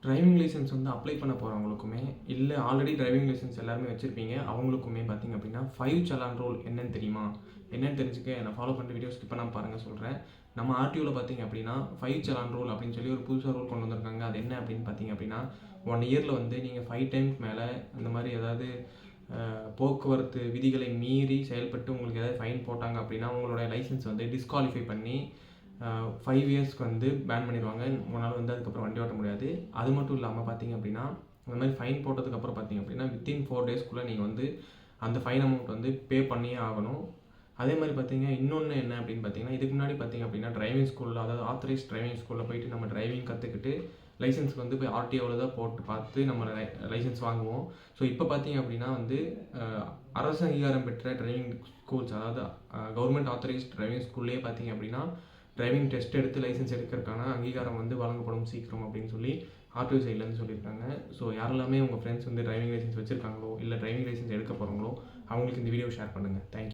Driving licence வந்து apply பண்ண போகிறவங்களுக்குமே இல்லை ஆல்ரெடி டிரைவிங் லைசன்ஸ் எல்லாருமே வச்சுருப்பீங்க அவங்களுக்குமே பார்த்திங்க அப்படின்னா 5 சலான் ரூல் என்னன்னு தெரியுமா? என்னன்னு தெரிஞ்சுக்க நான் ஃபாலோ பண்ணுற வீடியோ ஸ்கிப் பண்ணாமல் பாருங்கள் சொல்கிறேன். நம்ம ஆர்டிஓவில் பார்த்திங்க அப்படின்னா 5 சலான் ரூல் அப்படின்னு சொல்லி ஒரு புதுசாக ரூல் கொண்டு வந்திருக்காங்க. அது என்ன அப்படின்னு பார்த்திங்க அப்படின்னா 1 இயரில் வந்து நீங்கள் 5 டைம்ஸ் மேலே இந்த மாதிரி ஏதாவது போக்குவரத்து விதிகளை மீறி செயல்பட்டு உங்களுக்கு ஏதாவது ஃபைன் போட்டாங்க அப்படின்னா உங்களோட லைசன்ஸ் வந்து டிஸ்குவாலிஃபை பண்ணி 5 இயர்ஸ்க்கு வந்து பேன் பண்ணிடுவாங்க. உங்களால் வந்து அதுக்கப்புறம் வண்டி ஓட்ட முடியாது. அது மட்டும் இல்லாமல் பார்த்தீங்க அப்படின்னா அந்த மாதிரி ஃபைன் போட்டதுக்கப்புறம் பார்த்தீங்க அப்படின்னா வித்தின் 4 டேஸ்க்குள்ளே நீங்கள் வந்து அந்த ஃபைன் அமௌண்ட் வந்து பே பண்ணியே ஆகணும். அதே மாதிரி பார்த்தீங்க இன்னொன்று என்ன அப்படின்னு பார்த்தீங்கன்னா இதுக்கு முன்னாடி பார்த்தீங்க அப்படின்னா டிரைவிங் ஸ்கூலில் அதாவது ஆத்தரைஸ் டிரைவிங் ஸ்கூலில் போயிட்டு நம்ம டிரைவிங் கற்றுக்கிட்டு லைசன்ஸ்க்கு வந்து போய் ஆர்டிஓவில் தான் போட்டு பார்த்து நம்ம லைசன்ஸ் வாங்குவோம். ஸோ இப்போ பார்த்தீங்க அப்படின்னா வந்து அரசு அங்கீகாரம் பெற்ற டிரைவிங் ஸ்கூல்ஸ் அதாவது கவர்மெண்ட் ஆத்தரைஸ்ட் டிரைவிங் ஸ்கூல்லேயே பார்த்தீங்க அப்படின்னா டிரைவிங் டெஸ்ட் எடுத்து லைசன்ஸ் எடுக்கிறதுக்கான அங்கீகாரம் வந்து வழங்கப்படும் சீக்கிரம் அப்படின்னு சொல்லி ஆர்டிஓ சைட்லேருந்து சொல்லியிருக்காங்க. ஸோ யாரெல்லாமே உங்கள் ஃப்ரெண்ட்ஸ் வந்து டிரைவிங் லைசன்ஸ் வச்சுருக்காங்களோ இல்லை டிரைவிங் லைசன்ஸ் எடுக்க போகிறாங்களோ அவங்களுக்கு இந்த வீடியோ ஷேர் பண்ணுங்கள். தேங்க்யூ.